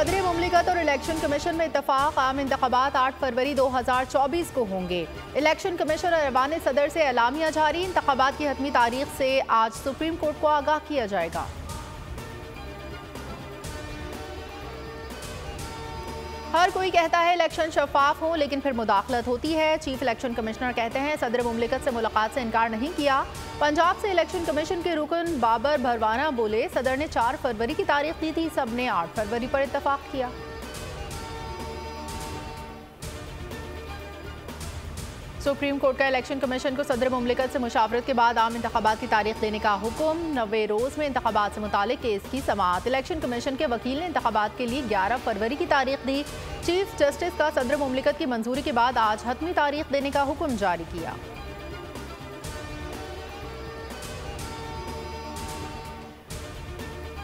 सदर मुमलिकत और election commission में इत्तफाक। आम इंतखाबात 8 फरवरी 2024 को होंगे। इलेक्शन कमीशन और ऐवान सदर से एलामिया जारी। इंतखाबात की हतमी तारीख से आज सुप्रीम कोर्ट को आगाह किया जाएगा। हर कोई कहता है इलेक्शन शफाफ हो, लेकिन फिर मुदाखलत होती है। चीफ इलेक्शन कमिश्नर कहते हैं सदर मुमलिकत से मुलाकात से इनकार नहीं किया। पंजाब से इलेक्शन कमीशन के रुकन बाबर भरवाना बोले सदर ने 4 फरवरी की तारीख दी थी, सबने 8 फरवरी पर इत्तफाक किया। सुप्रीम कोर्ट का इलेक्शन कमीशन को सदर मुमलिकत से मुशावरत के बाद आम इंतखाबात की तारीख देने का हुक्म। 90 रोज में इंतखाबात से मुतालिक केस की समाअत। इलेक्शन कमीशन के वकील ने इंतखाबात के लिए 11 फरवरी की तारीख दी। चीफ जस्टिस का सदर मुमलिकत की मंजूरी के बाद आज हतमी तारीख देने का हुक्म जारी किया।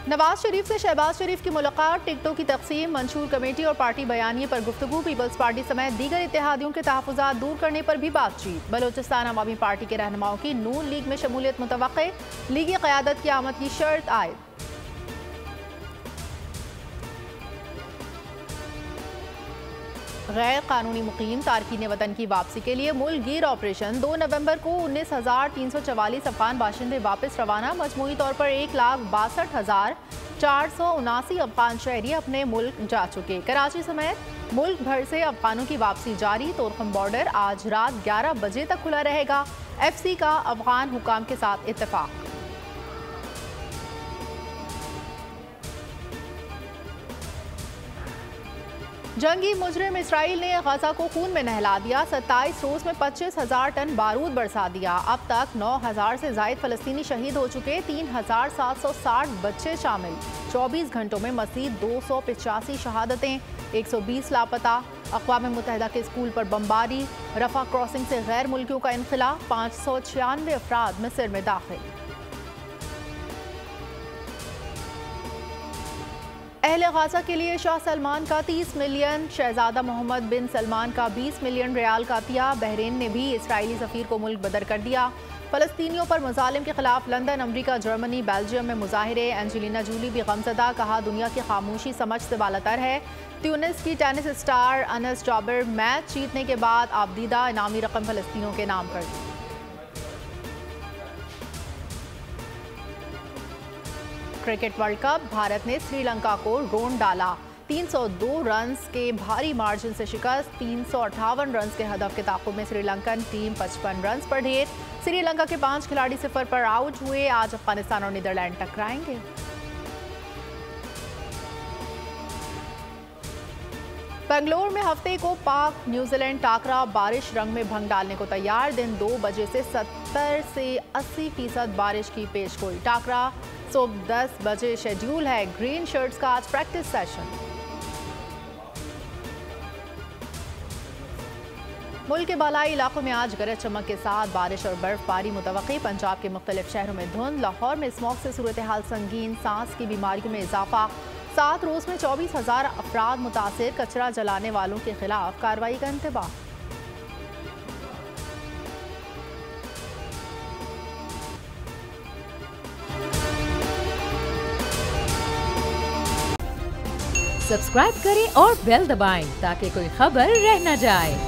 नवाज शरीफ से शहबाज शरीफ की मुलाकात। टिकटों की तकसीम, मंशूर कमेटी और पार्टी बयानिए पर गुफ्तगू। पीपल्स पार्टी समेत दीगर इत्तेहादियों के तहफ़्फ़ुज़ात दूर करने पर भी बातचीत। बलोचिस्तान अवामी पार्टी के रहनुमाओं की नून लीग में शमूलियत मुतवक्के। लीगी क़यादत की आमद की शर्त आयद। गैर कानूनी मुकीम तारकीन वतन की वापसी के लिए मुल्क गिर ऑपरेशन। 2 नवंबर को 19,344 अफगान बाशिंदे वापस रवाना। मजमूई तौर पर 1,62,479 अफगान शहरी अपने मुल्क जा चुके। कराची समेत मुल्क भर से अफगानों की वापसी जारी। तोरखम बॉर्डर आज रात 11 बजे तक खुला रहेगा। FC का अफगान हुकाम के साथ इत्तेफाक। जंगी मुजरिम इसराइल ने गजा को खून में नहला दिया। 27 रोज में 25,000 टन बारूद बरसा दिया। अब तक 9,000 से ज़ायद फलस्तीनी शहीद हो चुके। 3,760 बच्चे शामिल। 24 घंटों में मज़ीद 285 शहादतें, 120 लापता। अक़वाम मुत्तहिदा के स्कूल पर बमबारी। रफा क्रॉसिंग से गैर मुल्कियों का इनखला। 596 अफराद मिस्र में दाखिल। अहले गाजा के लिए शाह सलमान का 30 मिलियन, शहजादा मोहम्मद बिन सलमान का 20 मिलियन रियाल का अतिया। बहरीन ने भी इसराइली सफ़ीर को मुल्क बदर कर दिया। फ़लस्तीनियों पर मुज़ालिम के खिलाफ लंदन, अमरीका, जर्मनी, बेल्जियम में मुजाहिरे। एंजेलिना जूली भी गमज़दा, कहा दुनिया की खामोशी समझ से बालातर है। ट्यूनिस की tennis star Anas Jabir match जीतने के बाद आबदीदा इनामी रकम फ़लस्तीनियों के नाम कर दी। क्रिकेट वर्ल्ड कप, भारत ने श्रीलंका को रोंद डाला। 302 रन्स के भारी मार्जिन से शिकस्त। 358 रन्स के हदफ के ताक़ुब में श्रीलंकन टीम 55 रन्स पर ढेर। श्रीलंका के 5 खिलाड़ी 0 पर आउट हुए। आज अफगानिस्तान और नीदरलैंड टकराएंगे। बेंगलोर में हफ्ते को पाक न्यूजीलैंड टाकरा। बारिश रंग में भंग डालने को तैयार। दिन 2 बजे से 70 से 80% बारिश की पेशगोई। टाकरा सुबह 10 बजे शेड्यूल है। ग्रीन शर्ट्स का आज प्रैक्टिस सेशन। मुल्क के बालाई इलाकों में आज गरज चमक के साथ बारिश और बर्फबारी मुतवक्की। पंजाब के मुख्तलिफ शहरों में धुंध। लाहौर में स्मॉग से सूरत हाल संगीन। सांस की बीमारियों में इजाफा। 7 रोज में 24,000 अफराद मुतासिर। कचरा जलाने वालों के खिलाफ कार्रवाई का इंतबाह। सब्सक्राइब करें और बेल दबाएं ताकि कोई खबर रह न जाए।